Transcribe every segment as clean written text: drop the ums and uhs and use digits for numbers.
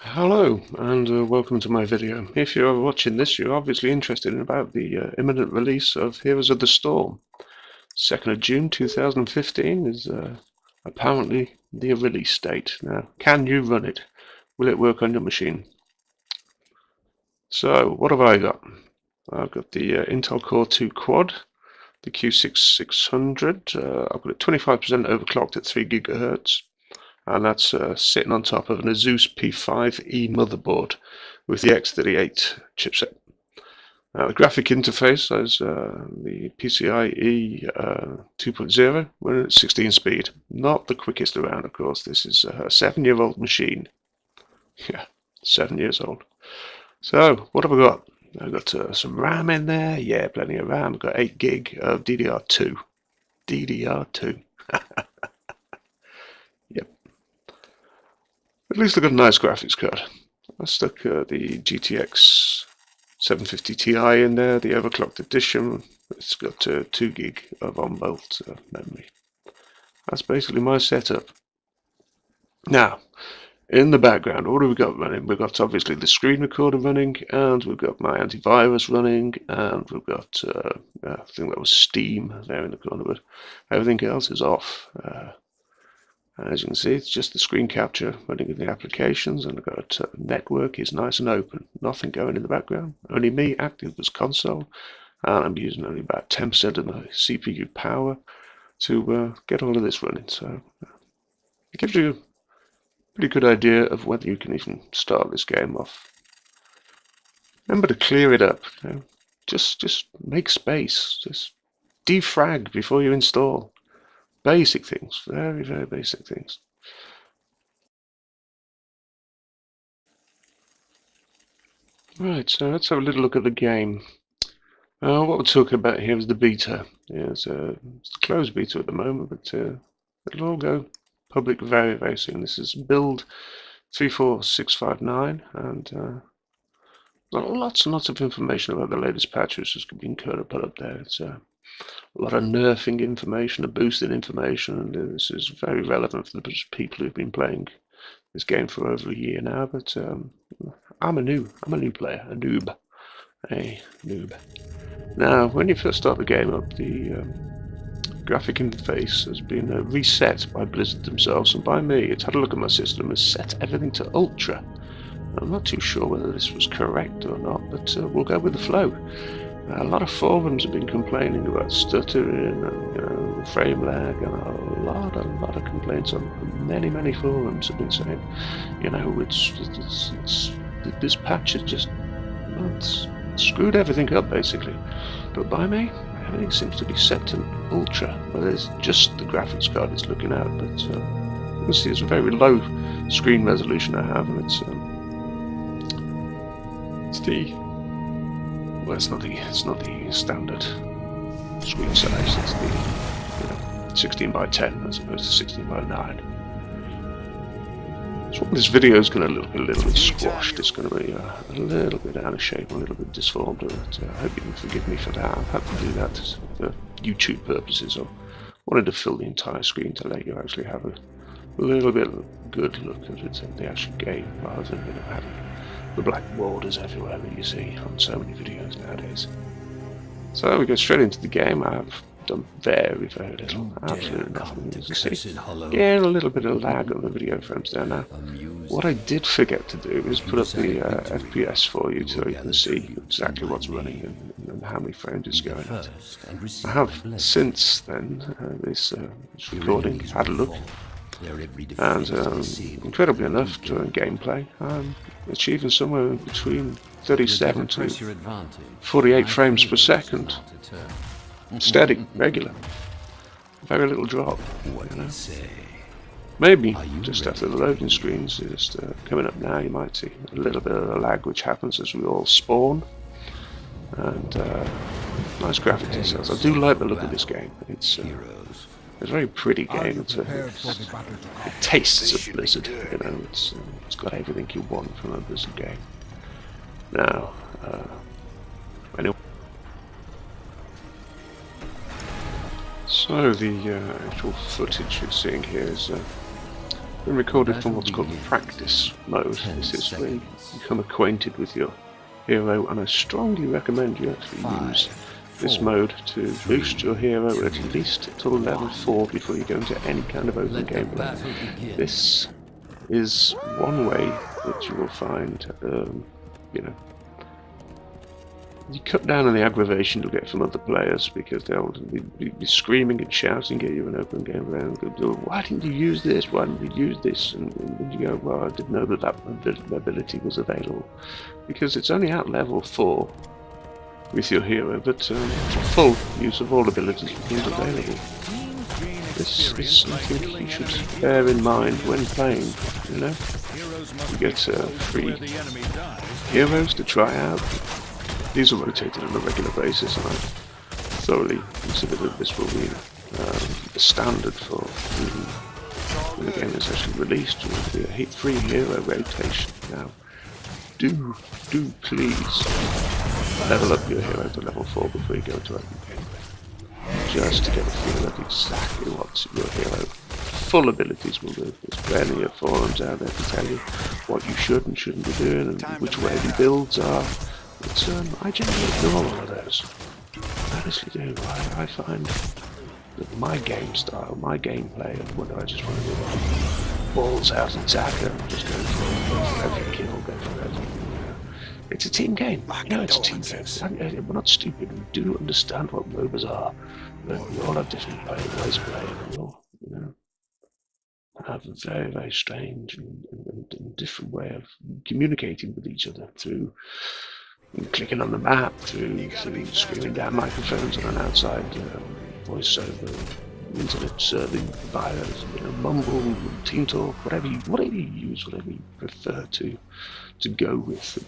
Hello and welcome to my video. If you're watching this, you're obviously interested in about the imminent release of Heroes of the Storm. 2nd of June 2015 is apparently the release date. Now, can you run it? Will it work on your machine? So, what have I got? I've got the Intel Core 2 Quad, the Q6600. I've got it 25% overclocked at 3 GHz. And that's sitting on top of an Asus P5e motherboard with the X38 chipset. Now the graphic interface is the PCIe 2.0, we're at 16 speed. Not the quickest around, of course. This is a 7-year-old machine. Yeah, 7 years old. So what have I got? I've got some RAM in there. Yeah, plenty of RAM. I've got 8 gig of DDR2. DDR2. Yep. At least I've got a nice graphics card. I stuck the GTX 750 Ti in there, the overclocked edition. It's got 2 gig of on-bolt memory. That's basically my setup. Now, in the background, what have we got running? We've got obviously the screen recorder running, and we've got my antivirus running, and we've got, I think that was Steam there in the corner, but everything else is off. As you can see, it's just the screen capture running in the applications, and I've got network is nice and open. Nothing going in the background. Only me active as console, and I'm using only about 10% of my CPU power to get all of this running. So it gives you a pretty good idea of whether you can even start this game off. Remember to clear it up. You know? Just make space. Just defrag before you install. Basic things, very, very basic things. Right, so let's have a little look at the game. What we're talking about here is the beta. Yeah, it's a closed beta at the moment, but it'll all go public very, very soon. This is build 34659, and lots and lots of information about the latest patches has been put up there. It's a lot of nerfing information, a boosted information, and this is very relevant for the people who've been playing this game for over a year now. But I'm a new player, a noob. Now, when you first start the game up, the graphic interface has been reset by Blizzard themselves and by me. It's had a look at my system and set everything to ultra. I'm not too sure whether this was correct or not, but we'll go with the flow. A lot of forums have been complaining about stuttering and frame lag, and a lot of complaints on many forums have been saying, this patch is just it's screwed everything up basically. But by me, everything seems to be set to ultra. Well, there's just the graphics card it's looking at, but you can see it's a very low screen resolution I have, and it's not the standard screen size. It's the 16 by 10 as opposed to 16 by 9. So this video is going to look a little bit squashed. It's going to be a little bit out of shape, a little bit disformed, but I hope you can forgive me for that. I've had to do that for YouTube purposes. I wanted to fill the entire screen to let you actually have a little bit of a good look at it in the actual game, rather than having the black borders everywhere that you see on so many videos nowadays. So we go straight into the game. I've done very, very little, absolutely nothing. As you see, yeah, a little bit of lag on the video frames there now. What I did forget to do is put up the FPS for you so you can see exactly what's running and how many frames it's going at. I have since then, this recording, had a look, and incredibly enough, during gameplay, I'm achieving somewhere between 37 to 48 frames per second. Steady, regular. Very little drop. Maybe just after the loading screens is coming up now, you might see a little bit of a lag which happens as we all spawn. And nice graphic details. I do like the look of this game. It's a very pretty game. It tastes of Blizzard. It's got everything you want from a Blizzard game. Now, anyway. So the actual footage you're seeing here is been recorded from what's called the practice mode. This is where you become acquainted with your hero, and I strongly recommend you actually use this mode to boost your hero at least till level 4 before you go into any kind of open gameplay. This is one way that you will find, you cut down on the aggravation you'll get from other players, because they'll be screaming and shouting at you in open gameplay and go, why didn't you use this, why didn't you use this, and you go, well, I didn't know that ability was available, because it's only at level 4 with your hero that full use of all abilities becomes available. This is something you should bear in mind when playing, you know. You get free heroes to try out. These are rotated on a regular basis, and I thoroughly consider that this will be the standard for when the game is actually released. Will be a free hero rotation. Now, do please level up your hero to level 4 before you go to open gameplay, just to get a feel of exactly what your hero full abilities will do. There's plenty of forums out there to tell you what you should and shouldn't be doing, and which way the builds are. But I generally ignore all of those. I honestly do. I find that my game style, my gameplay, and whether I just want to do balls out and attacker and just go for every kill, go for everything. It's a team game. It's a team game. We're not stupid. We do understand what MOBAs are. But we all have different ways of playing. We all, have a very, very strange and different way of communicating with each other through clicking on the map, through screaming down microphones on an outside voiceover, internet serving via Mumble, Team Talk, whatever you use, whatever you prefer to go with.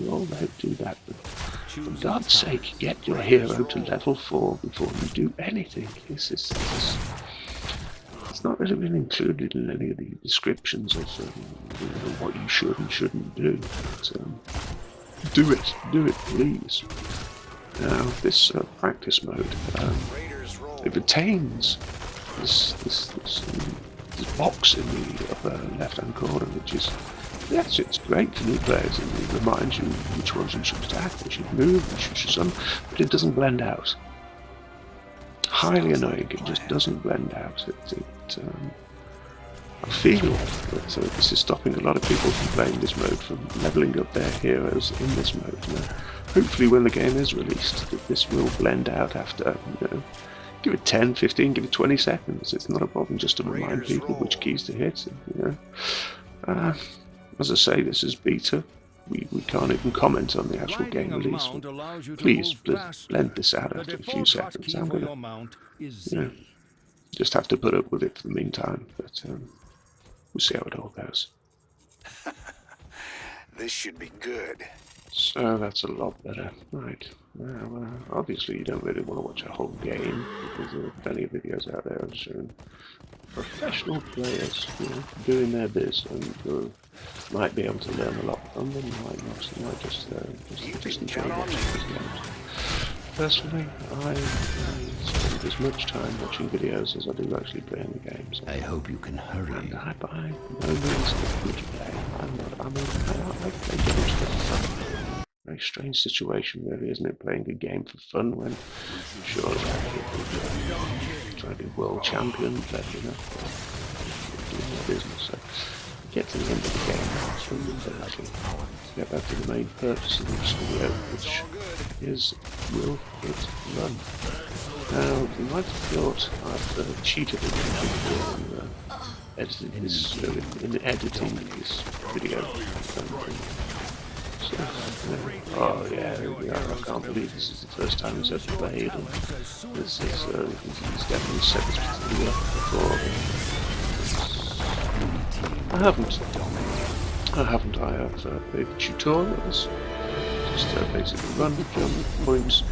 We all know how to do that, but for God's sake, get your hero to level 4 before you do anything. It's not really been included in any of the descriptions of what you should and shouldn't do. But, do it, please. Now, this practice mode, it retains this box in the upper left-hand corner, which is, yes, it's great for new players, and it reminds you which ones you should attack, which you should move, which you should summon, but it doesn't blend out. Highly annoying, it just doesn't blend out. I feel that this is stopping a lot of people from playing this mode, from leveling up their heroes in this mode. Hopefully when the game is released, that this will blend out after, give it 10, 15, give it 20 seconds. It's not a problem just to remind people which keys to hit. As I say, this is beta. We can't even comment on the actual game release. Please blend this out after a few seconds. I'm gonna, just have to put up with it for the meantime. But we'll see how it all goes. This should be good. So that's a lot better. Right. Well, obviously you don't really want to watch a whole game, because there are plenty of videos out there showing professional players doing their biz, and you might be able to learn a lot from them, might not. You might just enjoy watching these games. Personally, I spend as much time watching videos as I do actually playing the games. I hope you can hurry. And I by no means good to play. I like playing games for fun. Very strange situation, really, isn't it? Playing a game for fun when, sure, trying to be world champion, but doing my business. So, get to the end of the game, actually get back to the main purpose of this video, which is, will it run? Now, you might have thought I've cheated a little bit in editing this video. So, oh yeah, here we are. I can't believe this is the first time he's ever played, and this is, he's definitely said this before. I haven't. I have played the tutorials. Just basically run, jump, points.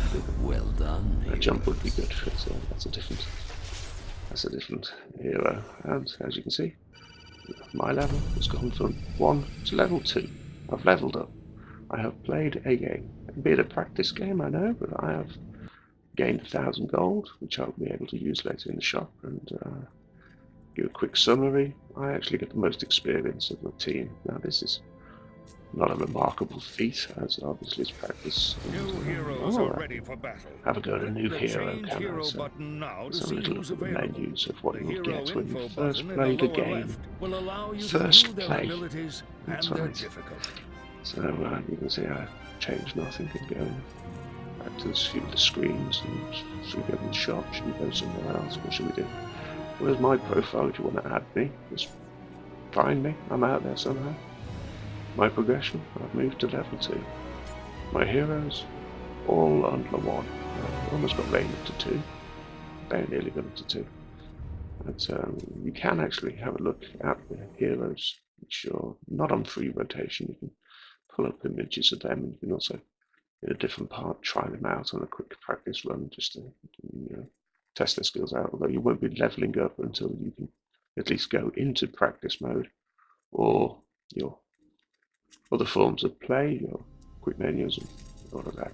Well done. Jump would be good. That's a different hero. And as you can see, my level has gone from 1 to level 2. I've leveled up. I have played a game. Be it a practice game, I know, but I have gained 1,000 gold, which I'll be able to use later in the shop, and give a quick summary. I actually get the most experience of the team. Now this is not a remarkable feat, as obviously it's practice. New heroes are ready for battle. Have a go at a new The hero, change can I? hero So button now to let's have a see little look who's at the available. menus of what The you will hero get when you info first button in play the the lower game. left will allow you to First view their play. abilities and That's their right. difficulty. So you can see I changed nothing and go back to the screens, and should we go in the shop? Should we go somewhere else? What should we do? Where's my profile if you want to add me? Just find me. I'm out there somehow. My progression, I've moved to level 2. My heroes, all under 1. I've almost got Rain up to 2. Very nearly got up to 2. But you can actually have a look at the heroes, which are not on free rotation. You can pull up images of them, and you can also, in a different part, try them out on a quick practice run just to test their skills out. Although you won't be leveling up until you can at least go into practice mode, or your other forms of play, your quick menus and all of that.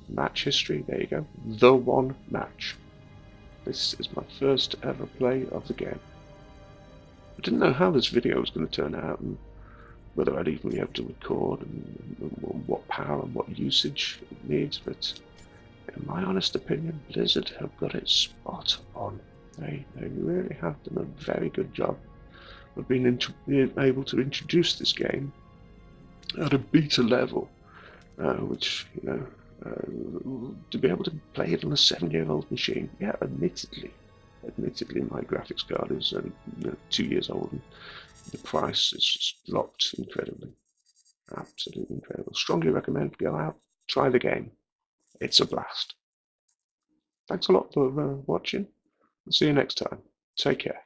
Match history, there you go. The one match. This is my first ever play of the game. I didn't know how this video was going to turn out, and whether I'd even be able to record, and what power and what usage it needs, but in my honest opinion, Blizzard have got it spot on. They really have done a very good job of being able to introduce this game at a beta level, which, to be able to play it on a 7-year-old machine. Yeah, admittedly my graphics card is 2 years old, and the price is just dropped incredibly. Absolutely incredible. Strongly recommend go out, try the game. It's a blast. Thanks a lot for watching. I'll see you next time. Take care.